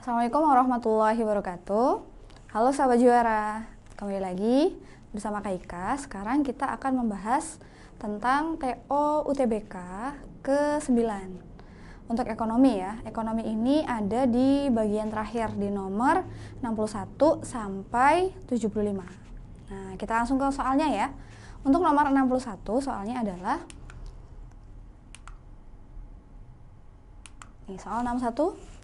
Assalamualaikum warahmatullahi wabarakatuh. Halo sahabat juara, kembali lagi bersama Kak Ika. Sekarang kita akan membahas tentang TO UTBK ke-9 untuk ekonomi ya. Ekonomi ini ada di bagian terakhir di nomor 61 sampai 75. Nah, kita langsung ke soalnya ya. Untuk nomor 61 soalnya adalah soal 61.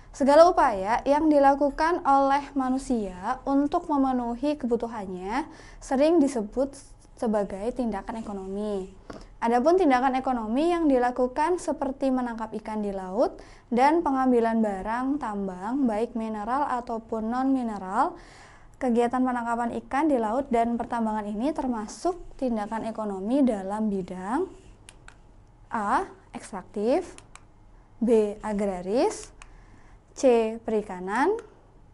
Segala upaya yang dilakukan oleh manusia untuk memenuhi kebutuhannya sering disebut sebagai tindakan ekonomi. Adapun tindakan ekonomi yang dilakukan seperti menangkap ikan di laut dan pengambilan barang tambang baik mineral ataupun non-mineral, kegiatan penangkapan ikan di laut dan pertambangan ini termasuk tindakan ekonomi dalam bidang A. Ekstraktif, B. Agraris, C. Perikanan,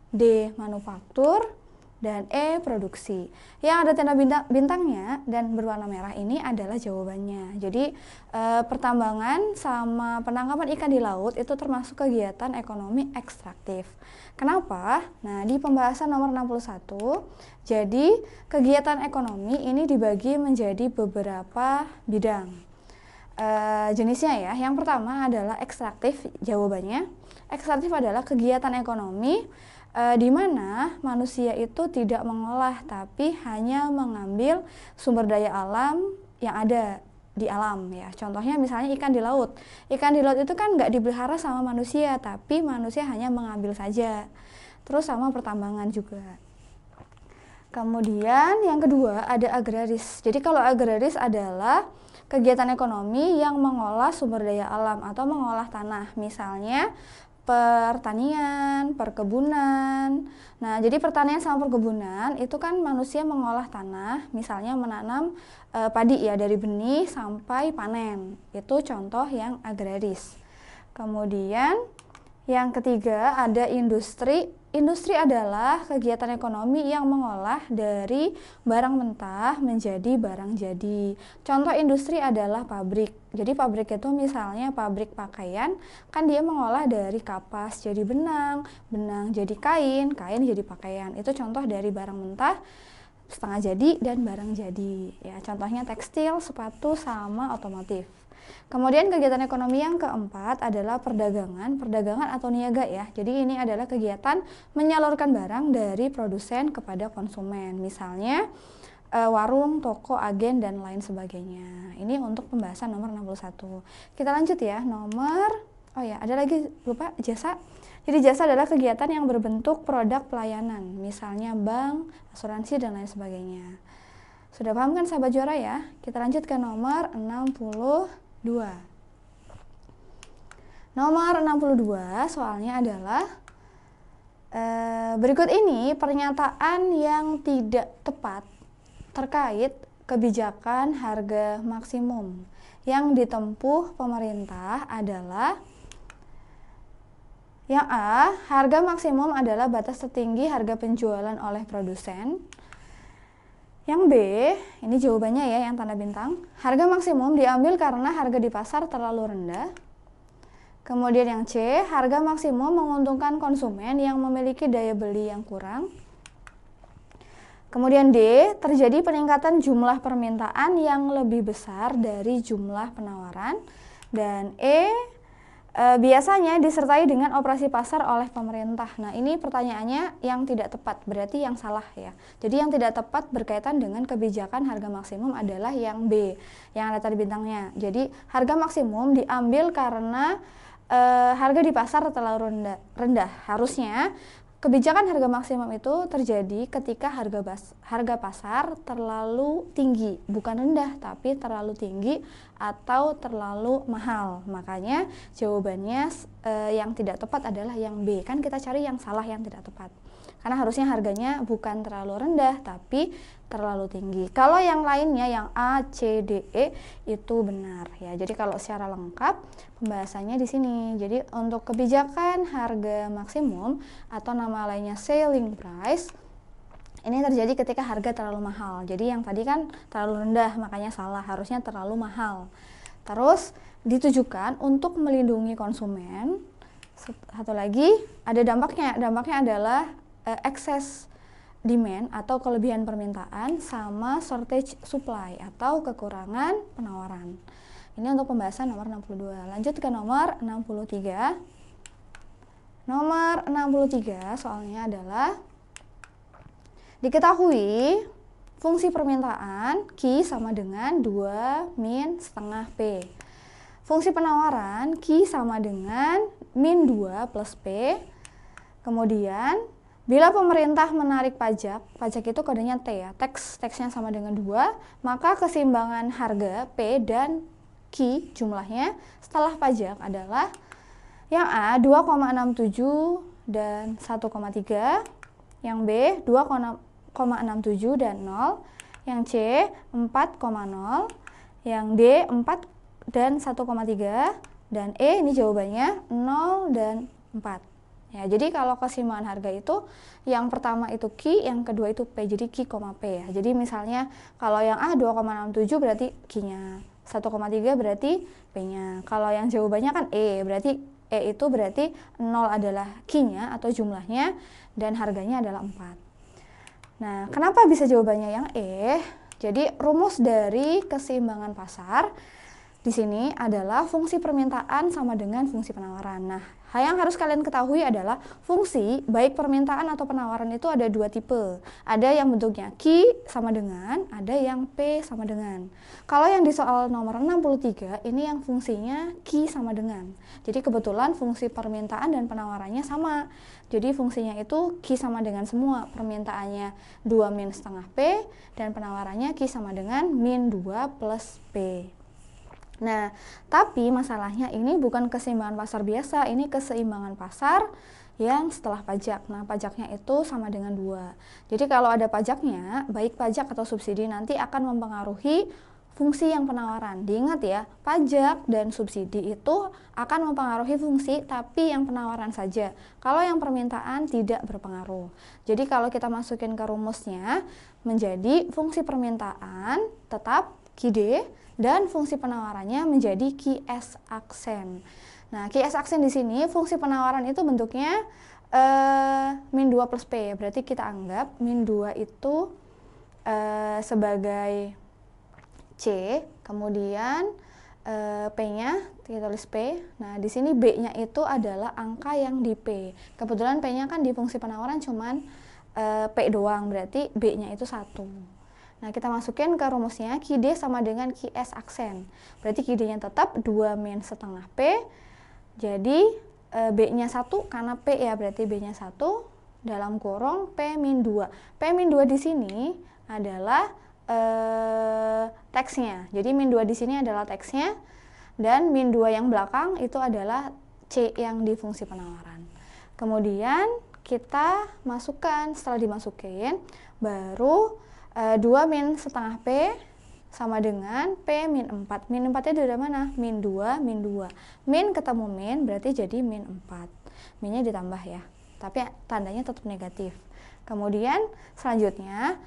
D. Manufaktur, dan E. Produksi. Yang ada tanda bintangnya dan berwarna merah ini adalah jawabannya. Jadi pertambangan sama penangkapan ikan di laut itu termasuk kegiatan ekonomi ekstraktif. Kenapa? Nah, di pembahasan nomor 61, jadi kegiatan ekonomi ini dibagi menjadi beberapa bidang. Jenisnya ya, yang pertama adalah ekstraktif. Jawabannya ekstraktif adalah kegiatan ekonomi di mana manusia itu tidak mengolah tapi hanya mengambil sumber daya alam yang ada di alam ya. Contohnya misalnya ikan di laut. Ikan di laut itu kan nggak dipelihara sama manusia, tapi manusia hanya mengambil saja. Terus sama pertambangan juga. Kemudian yang kedua ada agraris. Jadi kalau agraris adalah kegiatan ekonomi yang mengolah sumber daya alam atau mengolah tanah, misalnya pertanian, perkebunan. Nah, jadi pertanian sama perkebunan itu kan manusia mengolah tanah, misalnya menanam padi ya dari benih sampai panen. Itu contoh yang agraris. Kemudian yang ketiga ada industri. Industri adalah kegiatan ekonomi yang mengolah dari barang mentah menjadi barang jadi. Contoh industri adalah pabrik. Jadi pabrik itu misalnya pabrik pakaian, kan dia mengolah dari kapas jadi benang, benang jadi kain, kain jadi pakaian. Itu contoh dari barang mentah, setengah jadi, dan barang jadi. Ya, contohnya tekstil, sepatu, sama otomotif. Kemudian kegiatan ekonomi yang keempat adalah perdagangan atau niaga ya. Jadi ini adalah kegiatan menyalurkan barang dari produsen kepada konsumen. Misalnya warung, toko, agen, dan lain sebagainya. Ini untuk pembahasan nomor 61. Kita lanjut ya, ada lagi lupa, jasa. Jadi jasa adalah kegiatan yang berbentuk produk pelayanan, misalnya bank, asuransi, dan lain sebagainya. Sudah paham kan sahabat juara ya? Kita lanjut ke nomor 62. Nomor 62 soalnya adalah berikut ini pernyataan yang tidak tepat terkait kebijakan harga maksimum yang ditempuh pemerintah adalah yang A, harga maksimum adalah batas tertinggi harga penjualan oleh produsen. Yang B, ini jawabannya ya yang tanda bintang. Harga maksimum diambil karena harga di pasar terlalu rendah. Kemudian yang C, harga maksimum menguntungkan konsumen yang memiliki daya beli yang kurang. Kemudian D, terjadi peningkatan jumlah permintaan yang lebih besar dari jumlah penawaran. Dan E, biasanya disertai dengan operasi pasar oleh pemerintah. Nah, ini pertanyaannya yang tidak tepat, berarti yang salah ya. Jadi yang tidak tepat berkaitan dengan kebijakan harga maksimum adalah yang B, yang ada tadi bintangnya. Jadi harga maksimum diambil karena harga di pasar terlalu rendah. Harusnya kebijakan harga maksimum itu terjadi ketika harga pasar terlalu tinggi, bukan rendah tapi terlalu tinggi atau terlalu mahal. Makanya jawabannya yang tidak tepat adalah yang B. Kan kita cari yang salah, yang tidak tepat. Karena harusnya harganya bukan terlalu rendah tapi terlalu tinggi. Kalau yang lainnya yang A, C, D, E itu benar ya. Jadi kalau secara lengkap pembahasannya di sini. Jadi untuk kebijakan harga maksimum atau nama lainnya ceiling price ini terjadi ketika harga terlalu mahal. Jadi yang tadi kan terlalu rendah, makanya salah, harusnya terlalu mahal. Terus ditujukan untuk melindungi konsumen Satu lagi ada dampaknya. Dampaknya adalah excess demand atau kelebihan permintaan sama shortage supply atau kekurangan penawaran. Ini untuk pembahasan nomor 62. Lanjut ke nomor 63. Nomor 63 soalnya adalah diketahui fungsi permintaan Q sama dengan 2 min setengah P. Fungsi penawaran Q sama dengan min 2 plus P. Kemudian bila pemerintah menarik pajak, pajak itu kodenya T ya, teksnya sama dengan 2, maka keseimbangan harga P dan Q jumlahnya setelah pajak adalah yang A 2,67 dan 1,3, yang B 2,67 dan 0, yang C 4,0, yang D 4 dan 1,3, dan E ini jawabannya 0 dan 4. Ya, jadi kalau keseimbangan harga itu yang pertama itu Q, yang kedua itu P, jadi Q, P ya. Jadi misalnya kalau yang A 2,67 berarti Q-nya, 1,3 berarti P-nya. Kalau yang jawabannya kan E, berarti E itu berarti 0 adalah Q-nya atau jumlahnya dan harganya adalah 4. Nah, kenapa bisa jawabannya yang E? Jadi rumus dari keseimbangan pasar di sini adalah fungsi permintaan sama dengan fungsi penawaran. Nah, hal yang harus kalian ketahui adalah fungsi baik permintaan atau penawaran itu ada dua tipe. Ada yang bentuknya Q sama dengan, ada yang P sama dengan. Kalau yang di soal nomor 63 ini yang fungsinya Q sama dengan. Jadi kebetulan fungsi permintaan dan penawarannya sama. Jadi fungsinya itu Q sama dengan semua. Permintaannya 2 min setengah P dan penawarannya Q sama dengan min 2 plus P. Nah, tapi masalahnya ini bukan keseimbangan pasar biasa, ini keseimbangan pasar yang setelah pajak. Nah, pajaknya itu sama dengan 2. Jadi kalau ada pajaknya, baik pajak atau subsidi nanti akan mempengaruhi fungsi yang penawaran. Diingat ya, pajak dan subsidi itu akan mempengaruhi fungsi, tapi yang penawaran saja. Kalau yang permintaan tidak berpengaruh. Jadi kalau kita masukin ke rumusnya, menjadi fungsi permintaan tetap QD, dan fungsi penawarannya menjadi QS aksen. Nah, QS aksen di sini fungsi penawaran itu bentuknya min 2 plus P. Berarti kita anggap min 2 itu sebagai C, kemudian P-nya kita tulis P. Nah, di sini B-nya itu adalah angka yang di P. Kebetulan P-nya kan di fungsi penawaran cuman P doang, berarti B-nya itu 1. Nah, kita masukin ke rumusnya QD sama dengan QS aksen. Berarti QD-nya tetap 2 min setengah P. Jadi B-nya 1 karena P ya, berarti B-nya 1 dalam kurung P min 2. P min 2 di sini adalah teksnya. Jadi min 2 di sini adalah teksnya dan min 2 yang belakang itu adalah C yang di fungsi penawaran. Kemudian kita masukkan, setelah dimasukin baru 2 min setengah P sama dengan P min 4. Min 4-nya dari mana? Min 2, min 2. Min ketemu min berarti jadi min 4. Minnya ditambah ya, tapi tandanya tetap negatif. Kemudian selanjutnya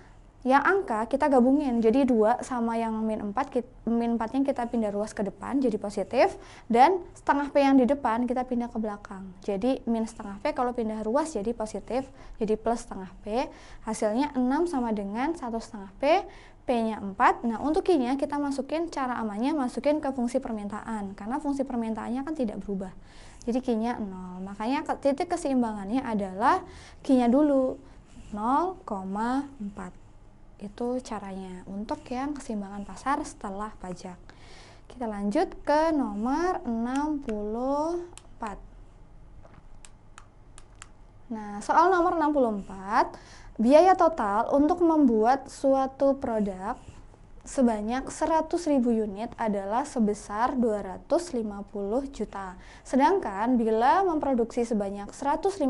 yang angka kita gabungin, jadi 2 sama yang min 4, min 4-nya kita pindah ruas ke depan jadi positif, dan setengah P yang di depan kita pindah ke belakang. Jadi min setengah P kalau pindah ruas jadi positif, jadi plus setengah P. Hasilnya 6 sama dengan 1 setengah P, P-nya 4. Nah, untuk Q-nya kita masukin, cara amannya masukin ke fungsi permintaan, karena fungsi permintaannya kan tidak berubah. Jadi Q-nya 0, makanya titik keseimbangannya adalah Q-nya dulu, 0,4. Itu caranya untuk yang keseimbangan pasar setelah pajak. Kita lanjut ke nomor 64. Nah, soal nomor 64, biaya total untuk membuat suatu produk sebanyak 100.000 unit adalah sebesar 250 juta. Sedangkan bila memproduksi sebanyak 150.000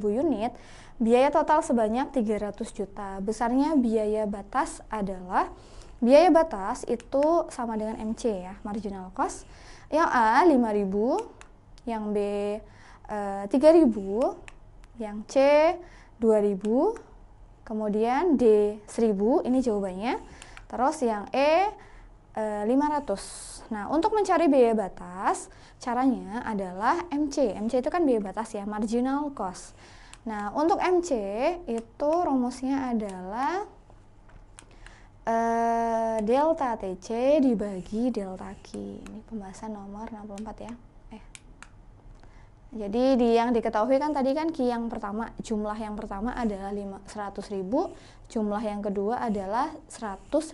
unit, biaya total sebanyak 300 juta. Besarnya biaya batas adalah, biaya batas itu sama dengan MC ya, marginal cost. Yang A 5.000, yang B 3.000, yang C 2.000, kemudian D 1.000, ini jawabannya. Terus yang E 500. Nah, untuk mencari biaya batas, caranya adalah MC. MC itu kan biaya batas ya, marginal cost. Nah, untuk MC itu rumusnya adalah delta TC dibagi delta Q. Ini pembahasan nomor 64 ya. Jadi yang diketahui kan tadi kan Q yang pertama, jumlah yang pertama adalah 100.000, jumlah yang kedua adalah 150.000.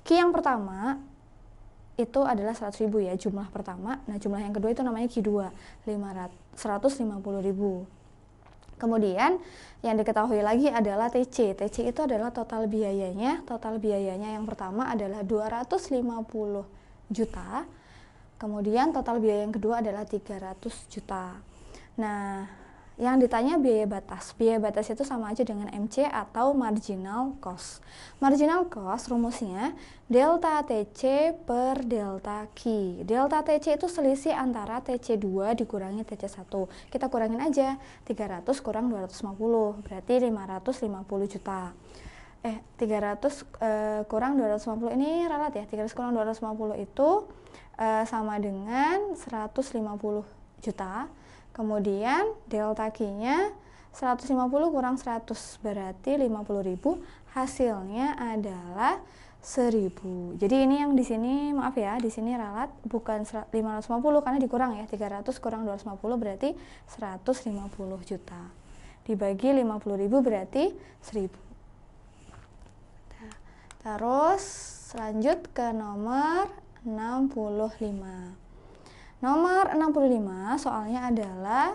Q yang pertama itu adalah 100.000 ya, jumlah pertama. Nah, jumlah yang kedua itu namanya Q2, 150.000. Kemudian yang diketahui lagi adalah TC. TC itu adalah total biayanya. Total biayanya yang pertama adalah 250 juta. Kemudian total biaya yang kedua adalah 300 juta. Nah, yang ditanya biaya batas. Biaya batas itu sama aja dengan MC atau marginal cost. Marginal cost rumusnya delta TC per delta Q. Delta TC itu selisih antara TC2 dikurangi TC1. Kita kurangin aja, 300 kurang 250, berarti 550 juta. 300 kurang 250 ini relat ya. 300 kurang 250 itu sama dengan 150 juta. Kemudian delta Q-nya 150 kurang 100 berarti 50.000, hasilnya adalah 1.000. Jadi ini yang di sini maaf ya, di sini relat bukan 550 karena dikurang ya. 300 kurang 250 berarti 150 juta. Dibagi 50.000 berarti 1.000. Terus lanjut ke nomor 65. Nomor 65 soalnya adalah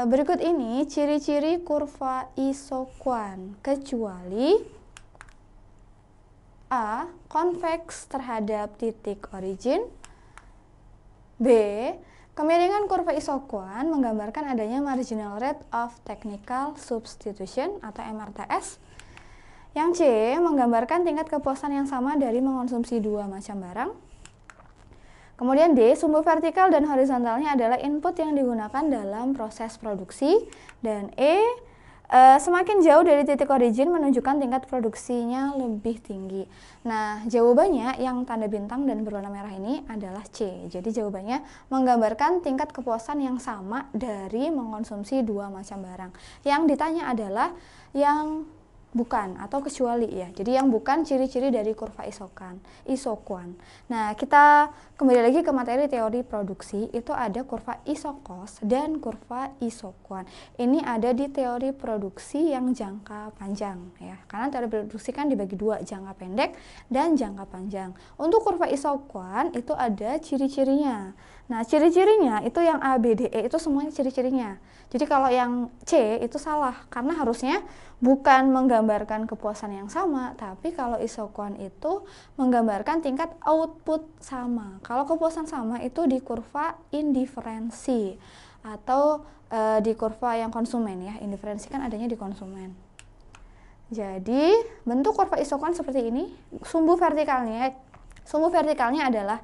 berikut ini ciri-ciri kurva isokuan kecuali A. Konveks terhadap titik origin, B. Kemiringan kurva isokuan menggambarkan adanya marginal rate of technical substitution atau MRTS. Yang C. Menggambarkan tingkat kepuasan yang sama dari mengonsumsi dua macam barang. Kemudian D. Sumbu vertikal dan horizontalnya adalah input yang digunakan dalam proses produksi. Dan E. Semakin jauh dari titik origin menunjukkan tingkat produksinya lebih tinggi. Nah, jawabannya yang tanda bintang dan berwarna merah ini adalah C. Jadi jawabannya menggambarkan tingkat kepuasan yang sama dari mengkonsumsi dua macam barang. Yang ditanya adalah yang bukan atau kecuali ya. Jadi yang bukan ciri-ciri dari kurva isokuan. Nah, kita kembali lagi ke materi teori produksi. Itu ada kurva isokos dan kurva isokuan. Ini ada di teori produksi yang jangka panjang ya. Karena teori produksi kan dibagi dua, jangka pendek dan jangka panjang. Untuk kurva isokuan itu ada ciri-cirinya. Nah, ciri-cirinya itu yang A, B, D, E itu semuanya ciri-cirinya. Jadi kalau yang C itu salah karena harusnya bukan menggambarkan kepuasan yang sama, tapi kalau isokuan itu menggambarkan tingkat output sama. Kalau kepuasan sama itu di kurva indiferensi atau di kurva yang konsumen ya. Indiferensi kan adanya di konsumen. Jadi bentuk kurva isokuan seperti ini. Sumbu vertikalnya adalah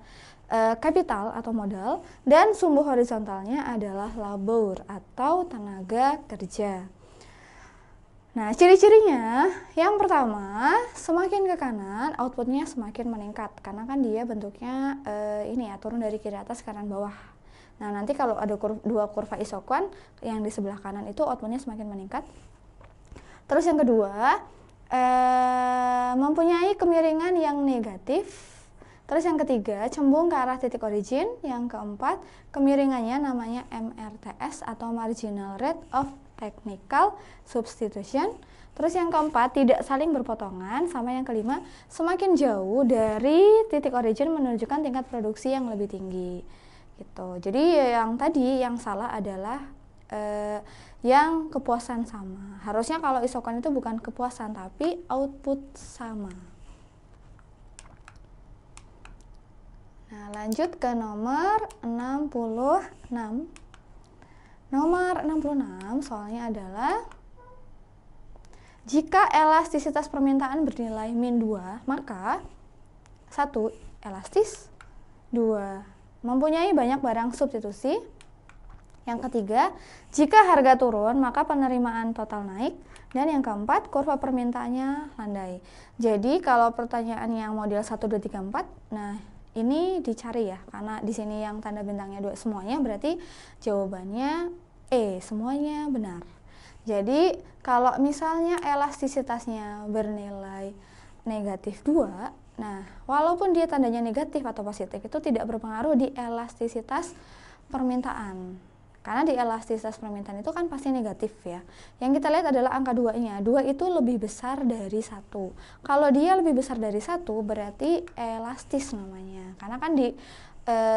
kapital atau modal, dan sumbu horizontalnya adalah labor atau tenaga kerja. Nah, ciri-cirinya yang pertama, semakin ke kanan outputnya semakin meningkat karena kan dia bentuknya ini ya, turun dari kiri atas kanan bawah. Nah, nanti kalau ada dua kurva isokuan yang di sebelah kanan itu outputnya semakin meningkat. Terus yang kedua, mempunyai kemiringan yang negatif. Terus yang ketiga, cembung ke arah titik origin. Yang keempat, kemiringannya namanya MRTS atau Marginal Rate of Technical Substitution. Terus yang keempat, tidak saling berpotongan. Sama yang kelima, semakin jauh dari titik origin menunjukkan tingkat produksi yang lebih tinggi. Gitu. Jadi yang tadi yang salah adalah yang kepuasan sama. Harusnya kalau isokuan itu bukan kepuasan tapi output sama. Nah, lanjut ke nomor 66. Nomor 66 soalnya adalah jika elastisitas permintaan bernilai min 2, maka 1. Elastis, 2. Mempunyai banyak barang substitusi, Yang ketiga, jika harga turun maka penerimaan total naik. Dan yang keempat, kurva permintaannya landai. Jadi kalau pertanyaan yang model 1, 2, 3, 4, nah ini dicari ya, karena di sini yang tanda bintangnya 2 semuanya, berarti jawabannya E, semuanya benar. Jadi kalau misalnya elastisitasnya bernilai negatif 2, nah walaupun dia tandanya negatif atau positif, itu tidak berpengaruh di elastisitas permintaan. Karena di elastisitas permintaan itu kan pasti negatif ya. Yang kita lihat adalah angka 2-nya. 2 itu lebih besar dari 1. Kalau dia lebih besar dari 1 berarti elastis namanya. Karena kan di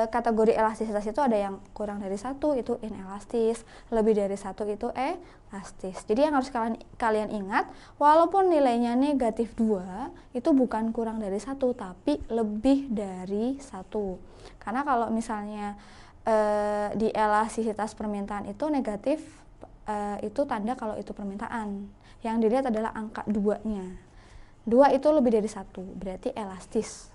kategori elastisitas itu ada yang kurang dari 1 itu inelastis, lebih dari 1 itu elastis. Jadi yang harus kalian ingat, walaupun nilainya negatif 2 itu bukan kurang dari 1 tapi lebih dari 1. Karena kalau misalnya di elastisitas permintaan itu negatif, itu tanda kalau itu permintaan. Yang dilihat adalah angka 2-nya. 2 itu lebih dari 1, berarti elastis.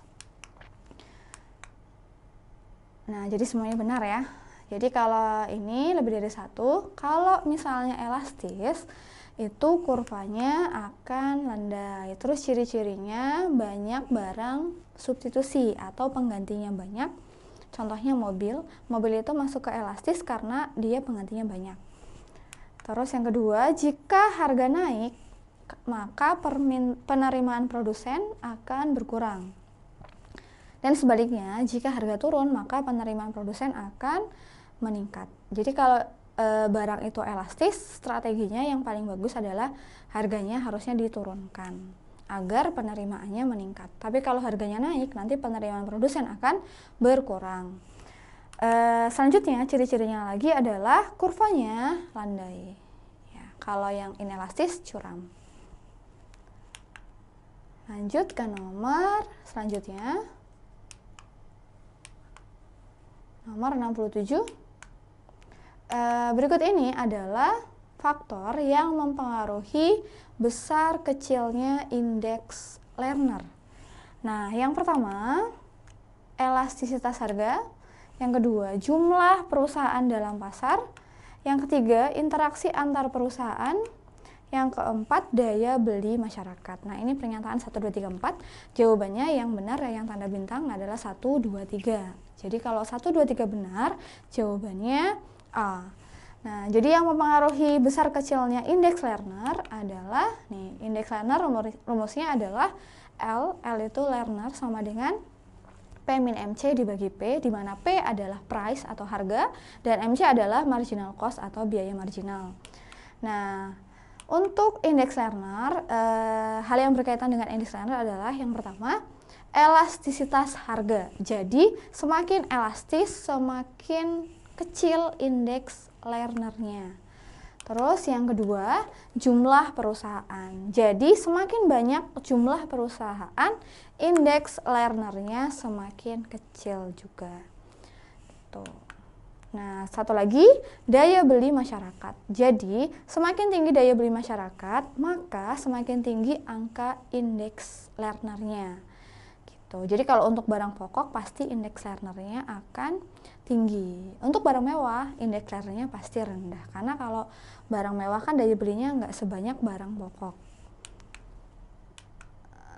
Nah, jadi semuanya benar ya. Jadi kalau ini lebih dari 1, kalau misalnya elastis, itu kurvanya akan landai. Terus ciri-cirinya banyak barang substitusi atau penggantinya banyak. Contohnya mobil itu masuk ke elastis karena dia penggantinya banyak. Terus yang kedua, jika harga naik, maka penerimaan produsen akan berkurang. Dan sebaliknya, jika harga turun, maka penerimaan produsen akan meningkat. Jadi kalau barang itu elastis, strateginya yang paling bagus adalah harganya harusnya diturunkan agar penerimaannya meningkat. Tapi kalau harganya naik, nanti penerimaan produsen akan berkurang. Selanjutnya, ciri-cirinya lagi adalah kurvanya landai. Ya, kalau yang inelastis, curam. Lanjut ke nomor selanjutnya. Nomor 67. Berikut ini adalah faktor yang mempengaruhi besar kecilnya indeks Lerner. Nah, yang pertama, elastisitas harga. Yang kedua, jumlah perusahaan dalam pasar. Yang ketiga, interaksi antar perusahaan. Yang keempat, daya beli masyarakat. Nah, ini pernyataan 1, 2, 3, 4. Jawabannya yang benar yang tanda bintang adalah 1, 2, 3. Jadi kalau 1, 2, 3 benar, jawabannya A. Nah, jadi yang mempengaruhi besar kecilnya indeks Lerner adalah, nih, indeks Lerner rumusnya adalah L itu Lerner sama dengan P min MC dibagi P, di mana P adalah price atau harga, dan MC adalah marginal cost atau biaya marginal. Nah, untuk indeks Lerner, hal yang berkaitan dengan indeks Lerner adalah yang pertama, elastisitas harga. Jadi, semakin elastis, semakin kecil indeks Lerner-nya. Terus yang kedua, jumlah perusahaan. Jadi semakin banyak jumlah perusahaan, indeks Lerner-nya semakin kecil juga. Tuh. Nah, satu lagi, daya beli masyarakat. Jadi semakin tinggi daya beli masyarakat, maka semakin tinggi angka indeks Lerner-nya. Gitu. Jadi kalau untuk barang pokok pasti indeks Lerner-nya akan tinggi. Untuk barang mewah, indeks Lerner-nya pasti rendah. Karena kalau barang mewah kan daya belinya nggak sebanyak barang pokok.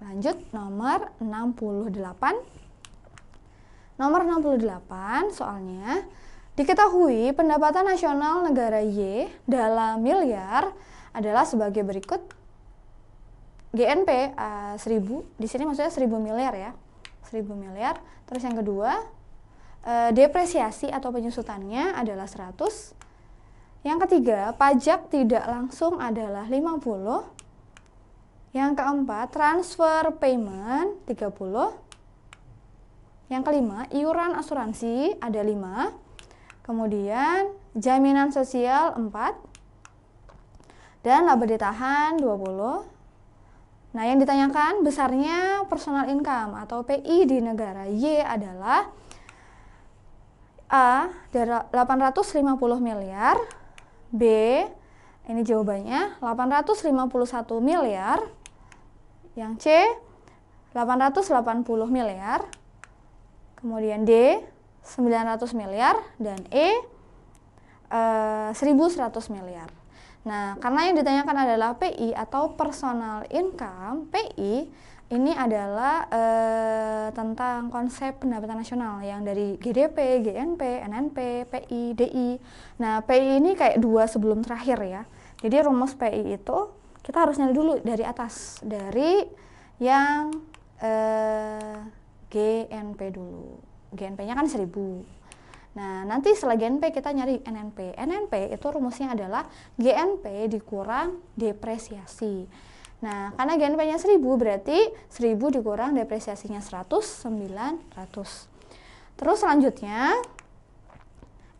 Lanjut, nomor 68. Nomor 68 soalnya, diketahui pendapatan nasional negara Y dalam miliar adalah sebagai berikut. GNP 1000, di sini maksudnya 1000 miliar ya. 1000 miliar. Terus yang kedua, depresiasi atau penyusutannya adalah 100. Yang ketiga, pajak tidak langsung adalah 50. Yang keempat, transfer payment 30. Yang kelima, iuran asuransi ada 5. Kemudian jaminan sosial 4. Dan laba ditahan 20. Nah, yang ditanyakan besarnya personal income atau PI di negara Y adalah A 850 miliar, B ini jawabannya 851 miliar, yang C 880 miliar, kemudian D 900 miliar, dan E 1.100 miliar. Nah, karena yang ditanyakan adalah PI atau personal income, PI ini adalah tentang konsep pendapatan nasional yang dari GDP, GNP, NNP, PI, DI. Nah, PI ini kayak dua sebelum terakhir ya. Jadi rumus PI itu kita harus nyari dulu dari atas, dari yang GNP dulu. GNP-nya kan 1.000. Nah, nanti setelah GNP kita nyari NNP. NNP itu rumusnya adalah GNP dikurang depresiasi. Nah, karena GNP-nya 1.000 berarti 1.000 dikurang depresiasinya 100, 900. Terus selanjutnya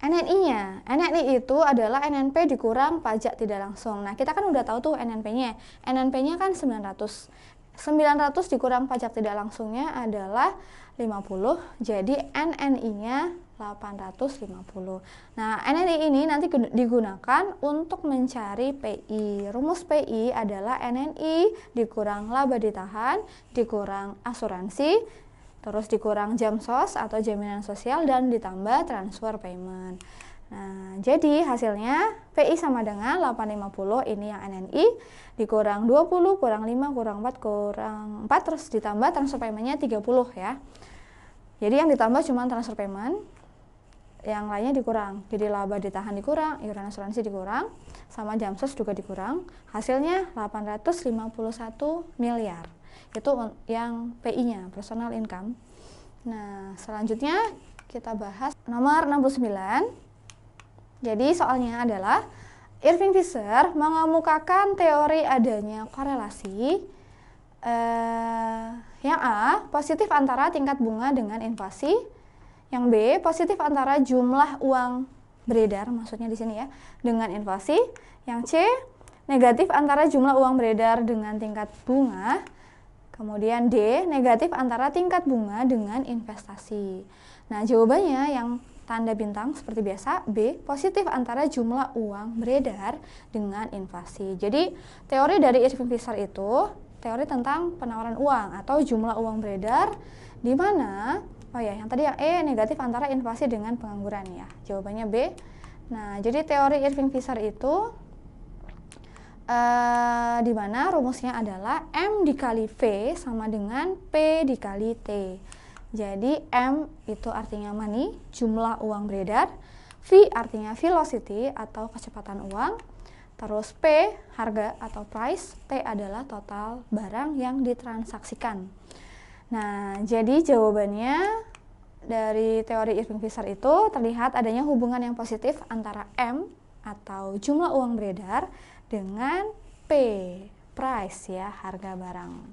NNI-nya. NNI itu adalah NNP dikurang pajak tidak langsung. Nah, kita kan udah tahu tuh NNP-nya. NNP-nya kan 900. 900 dikurang pajak tidak langsungnya adalah 50. Jadi NNI-nya 850. Nah, NNI ini nanti digunakan untuk mencari PI. Rumus PI adalah NNI dikurang laba ditahan, dikurang asuransi, terus dikurang jam sos atau jaminan sosial, dan ditambah transfer payment. Nah, jadi hasilnya PI sama dengan 850, ini yang NNI, dikurang 20, kurang 5, kurang 4, kurang 4, terus ditambah transfer payment-nya 30 ya. Jadi yang ditambah cuma transfer payment, yang lainnya dikurang. Jadi laba ditahan dikurang, iuran asuransi dikurang, sama jam sos juga dikurang. Hasilnya 851 miliar. Itu yang PI-nya, personal income. Nah, selanjutnya kita bahas nomor 69. Jadi soalnya adalah Irving Fisher mengemukakan teori adanya korelasi yang A, positif antara tingkat bunga dengan inflasi. Yang B, positif antara jumlah uang beredar, maksudnya di sini ya, dengan inflasi. Yang C, negatif antara jumlah uang beredar dengan tingkat bunga. Kemudian D, negatif antara tingkat bunga dengan investasi. Nah, jawabannya yang tanda bintang seperti biasa, B, positif antara jumlah uang beredar dengan inflasi. Jadi, teori dari Irving Fisher itu teori tentang penawaran uang atau jumlah uang beredar, di mana yang tadi yang E, negatif antara inflasi dengan pengangguran ya. Jawabannya B. Nah, jadi teori Irving Fisher itu di mana rumusnya adalah M dikali V sama dengan P dikali T. Jadi M itu artinya money, jumlah uang beredar, V artinya velocity atau kecepatan uang, terus P harga atau price, T adalah total barang yang ditransaksikan. Nah, jadi jawabannya dari teori Irving Fisher itu terlihat adanya hubungan yang positif antara M atau jumlah uang beredar dengan P, price ya, harga barang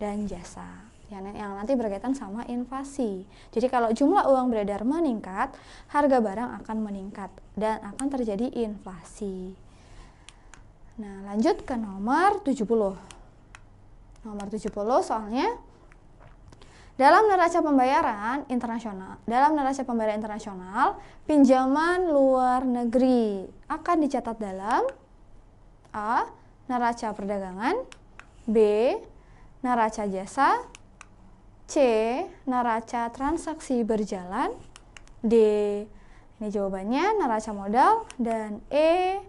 dan jasa yang nanti berkaitan sama inflasi. Jadi kalau jumlah uang beredar meningkat, harga barang akan meningkat dan akan terjadi inflasi. Nah, lanjut ke nomor 70. Nomor 70 soalnya dalam neraca pembayaran internasional, pinjaman luar negeri akan dicatat dalam A, neraca perdagangan, B, neraca jasa, C, neraca transaksi berjalan, D, ini jawabannya neraca modal, dan E,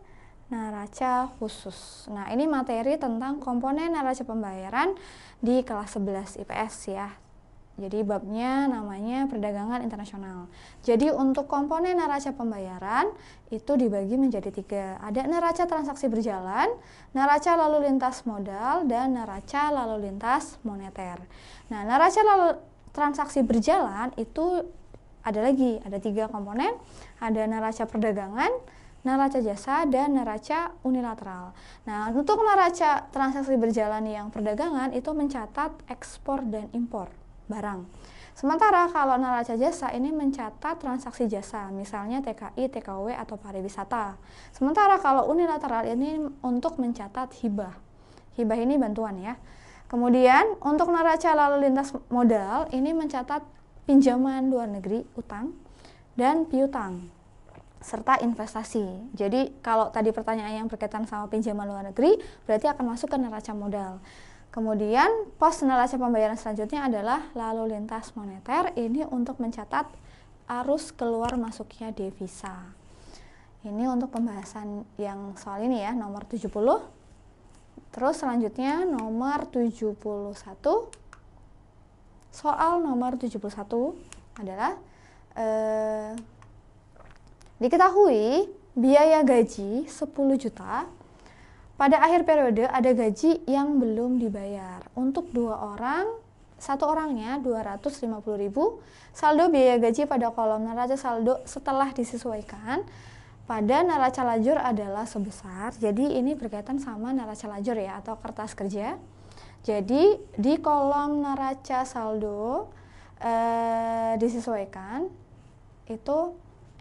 neraca khusus. Nah, ini materi tentang komponen neraca pembayaran di kelas 11 IPS ya. Jadi babnya namanya perdagangan internasional. Jadi untuk komponen neraca pembayaran itu dibagi menjadi 3. Ada neraca transaksi berjalan, neraca lalu lintas modal, dan neraca lalu lintas moneter. Nah, neraca lalu transaksi berjalan itu ada 3 komponen. Ada neraca perdagangan, neraca jasa, dan neraca unilateral. Nah, untuk neraca transaksi berjalan yang perdagangan itu mencatat ekspor dan impor barang. Sementara kalau neraca jasa ini mencatat transaksi jasa, misalnya TKI, TKW, atau pariwisata. Sementara kalau unilateral ini untuk mencatat hibah. Hibah ini bantuan ya. Kemudian untuk neraca lalu lintas modal ini mencatat pinjaman luar negeri, utang, dan piutang, serta investasi. Jadi kalau tadi pertanyaan yang berkaitan sama pinjaman luar negeri, berarti akan masuk ke neraca modal. Kemudian pos neraca pembayaran selanjutnya adalah lalu lintas moneter, ini untuk mencatat arus keluar masuknya devisa. Ini untuk pembahasan yang soal ini ya, nomor 70. Terus selanjutnya nomor 71. Soal nomor 71 adalah diketahui biaya gaji 10 juta. Pada akhir periode ada gaji yang belum dibayar. Untuk 2 orang, 1 orangnya 250.000. Saldo biaya gaji pada kolom neraca saldo setelah disesuaikan pada neraca lajur adalah sebesar. Jadi ini berkaitan sama neraca lajur ya, atau kertas kerja. Jadi di kolom neraca saldo disesuaikan itu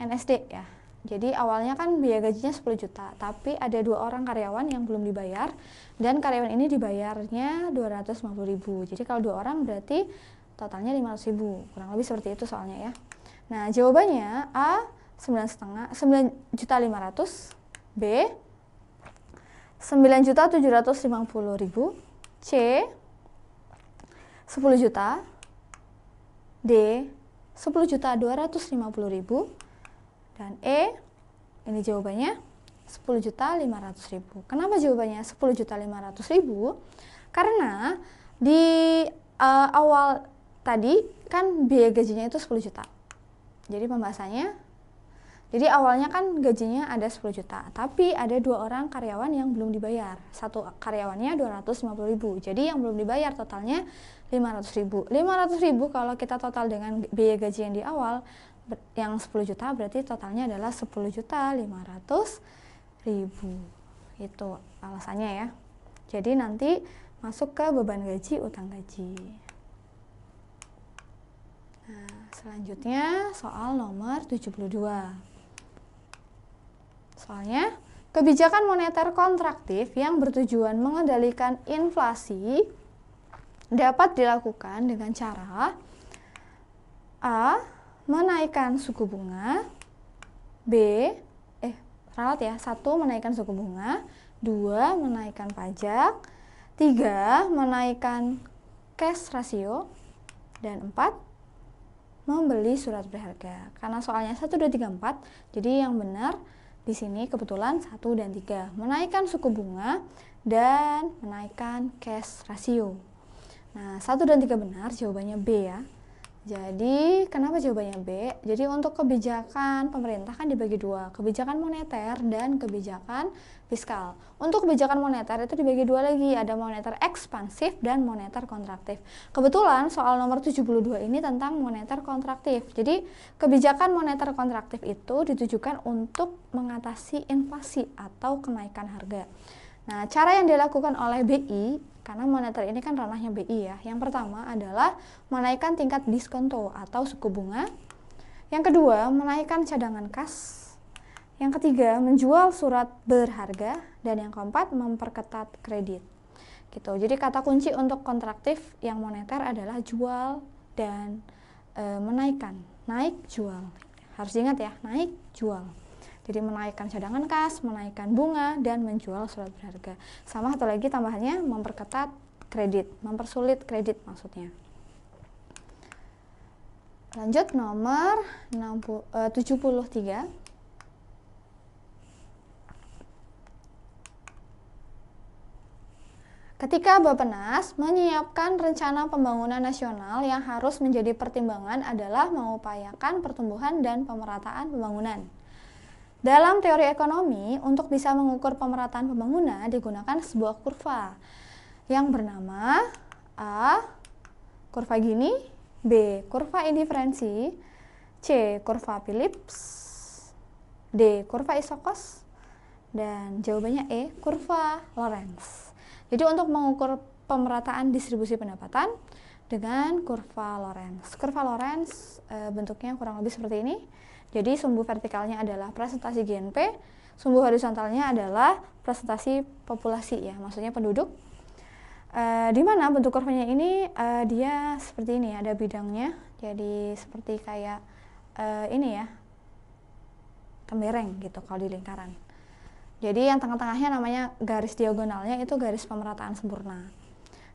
NSD ya. Jadi awalnya kan biaya gajinya 10 juta, tapi ada 2 orang karyawan yang belum dibayar, dan karyawan ini dibayarnya 250.000. Jadi kalau 2 orang berarti totalnya 500.000, kurang lebih seperti itu soalnya ya. Nah jawabannya A 9,5, 9.500.000, B 9.750.000, C 10 juta, D 10.250.000, dan E, ini jawabannya 10.500.000. Kenapa jawabannya 10.500.000? Karena di awal tadi kan biaya gajinya itu 10 juta. Jadi pembahasannya, jadi awalnya kan gajinya ada 10 juta, tapi ada 2 orang karyawan yang belum dibayar. Satu karyawannya 250.000. Jadi yang belum dibayar totalnya 500.000. 500.000 kalau kita total dengan biaya gaji yang di awal yang 10 juta, berarti totalnya adalah 10.500.000. Itu alasannya ya. Jadi nanti masuk ke beban gaji, utang gaji. Nah, selanjutnya soal nomor 72. Soalnya, kebijakan moneter kontraktif yang bertujuan mengendalikan inflasi dapat dilakukan dengan cara A. Menaikkan suku bunga, B, ralat ya, 1. Menaikkan suku bunga, 2. Menaikkan pajak, 3. Menaikkan cash ratio, dan 4. Membeli surat berharga. Karena soalnya 1, 2, 3, 4, jadi yang benar di sini kebetulan 1 dan 3. Menaikkan suku bunga dan menaikkan cash ratio. Nah, 1 dan 3 benar, jawabannya B ya. Jadi, kenapa jawabannya B? Jadi untuk kebijakan pemerintah kan dibagi 2, kebijakan moneter dan kebijakan fiskal. Untuk kebijakan moneter itu dibagi 2 lagi, ada moneter ekspansif dan moneter kontraktif. Kebetulan soal nomor 72 ini tentang moneter kontraktif. Jadi, kebijakan moneter kontraktif itu ditujukan untuk mengatasi inflasi atau kenaikan harga. Nah, cara yang dilakukan oleh BI, karena moneter ini kan ranahnya BI ya. Yang pertama adalah menaikkan tingkat diskonto atau suku bunga. Yang kedua, menaikkan cadangan kas. Yang ketiga, menjual surat berharga. Dan yang keempat, memperketat kredit. Gitu. Jadi kata kunci untuk kontraktif yang moneter adalah jual dan menaikkan. Naik, jual. Harus diingat ya, naik, jual. Jadi menaikkan cadangan kas, menaikkan bunga, dan menjual surat berharga. Sama satu lagi tambahannya, memperketat kredit, mempersulit kredit maksudnya. Lanjut nomor 73. Ketika Bappenas menyiapkan rencana pembangunan nasional, yang harus menjadi pertimbangan adalah mengupayakan pertumbuhan dan pemerataan pembangunan. Dalam teori ekonomi, untuk bisa mengukur pemerataan pembangunan digunakan sebuah kurva yang bernama A. Kurva Gini, B. Kurva indiferensi, C. Kurva Phillips, D. Kurva Isokos, dan jawabannya E. Kurva Lorenz. Jadi untuk mengukur pemerataan distribusi pendapatan dengan kurva Lorenz. Kurva Lorenz bentuknya kurang lebih seperti ini. Jadi sumbu vertikalnya adalah presentasi GNP, sumbu horizontalnya adalah presentasi populasi ya, maksudnya penduduk. Di mana bentuk kurvanya ini dia seperti ini, ada bidangnya, jadi seperti kayak ini ya, tembereng gitu kalau di lingkaran. Jadi yang tengah-tengahnya namanya garis diagonalnya itu garis pemerataan sempurna.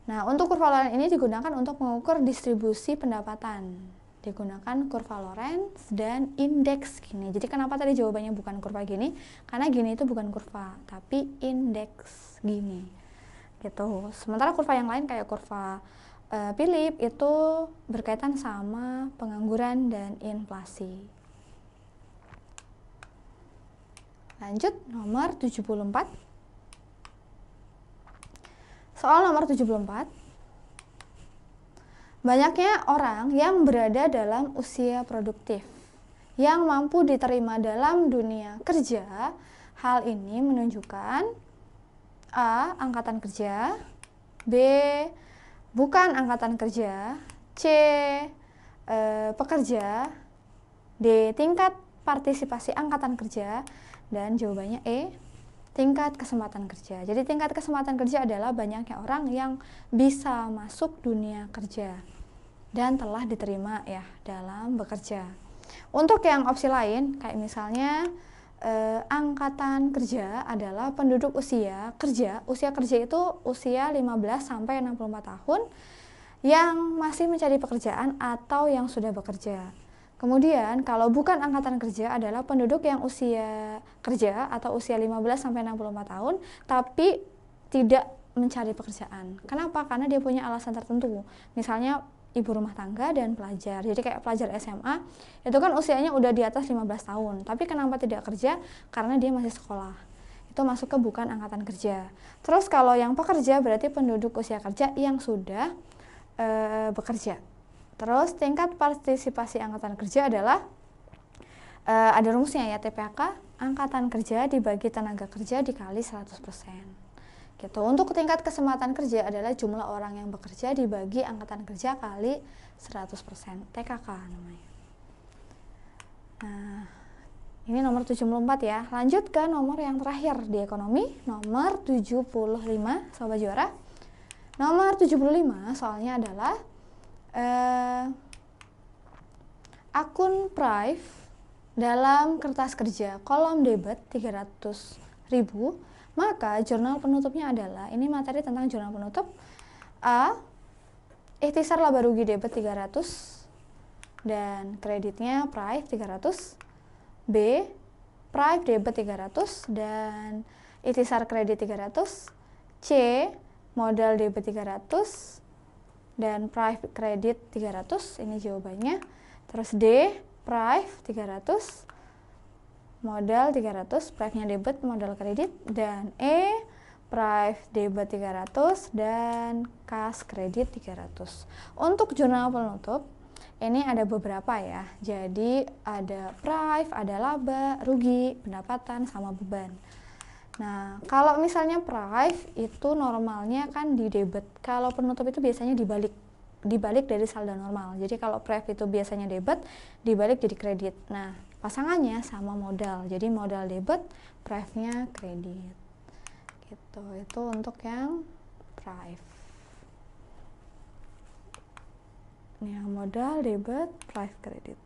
Nah, untuk kurva Lorenz ini digunakan untuk mengukur distribusi pendapatan. digunakan kurva Lorenz dan indeks gini. Jadi kenapa tadi jawabannya bukan kurva gini? Karena gini itu bukan kurva, tapi indeks gini. Gitu. Sementara kurva yang lain kayak kurva Philip itu berkaitan sama pengangguran dan inflasi. Lanjut, nomor 74. Soal nomor 74. Banyaknya orang yang berada dalam usia produktif yang mampu diterima dalam dunia kerja. Hal ini menunjukkan A. Angkatan kerja, B. Bukan angkatan kerja, C. Pekerja, D. Tingkat partisipasi angkatan kerja, dan jawabannya E. Tingkat kesempatan kerja. Jadi tingkat kesempatan kerja adalah banyaknya orang yang bisa masuk dunia kerja dan telah diterima ya dalam bekerja. Untuk yang opsi lain kayak misalnya angkatan kerja adalah penduduk usia kerja. Usia kerja itu usia 15 sampai 64 tahun yang masih mencari pekerjaan atau yang sudah bekerja. Kemudian kalau bukan angkatan kerja adalah penduduk yang usia kerja atau usia 15 sampai 64 tahun tapi tidak mencari pekerjaan. Kenapa? Karena dia punya alasan tertentu. Misalnya ibu rumah tangga dan pelajar. Jadi kayak pelajar SMA itu kan usianya udah di atas 15 tahun, tapi kenapa tidak kerja? Karena dia masih sekolah. Itu masuk ke bukan angkatan kerja. Terus kalau yang pekerja berarti penduduk usia kerja yang sudah bekerja. Terus tingkat partisipasi angkatan kerja adalah ada rumusnya ya, TPAK angkatan kerja dibagi tenaga kerja dikali 100%. Gitu. Untuk tingkat kesempatan kerja adalah jumlah orang yang bekerja dibagi angkatan kerja kali 100%. TKK namanya. Nah, ini nomor 74 ya. Lanjut ke nomor yang terakhir di ekonomi, nomor 75, Sobat Juara. Nomor 75 soalnya adalah akun Prive dalam kertas kerja kolom debit 300.000, maka jurnal penutupnya adalah, ini materi tentang jurnal penutup. A. Ikhtisar laba rugi debit 300 dan kreditnya Prive 300. B. Prive debit 300 dan ikhtisar kredit 300. C. Modal debit 300 dan Prive kredit 300, ini jawabannya. Terus D, Prive 300, modal 300, Prive-nya debit, modal kredit, dan E, Prive debit 300 dan kas kredit 300. Untuk jurnal penutup ini ada beberapa ya. Jadi ada Prive, ada laba, rugi, pendapatan, sama beban. Nah, kalau misalnya Prive itu normalnya kan di debit. Kalau penutup itu biasanya dibalik dari saldo normal. Jadi kalau Prive itu biasanya debit, dibalik jadi kredit. Nah, pasangannya sama modal. Jadi modal debit, Prive-nya kredit. Gitu. Itu untuk yang Prive. Yang modal debit, Prive kredit.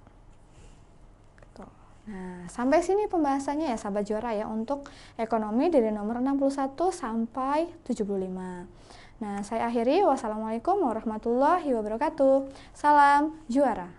Nah, sampai sini pembahasannya ya Sahabat Juara ya untuk ekonomi dari nomor 61 sampai 75. Nah, saya akhiri. Wassalamualaikum warahmatullahi wabarakatuh. Salam juara.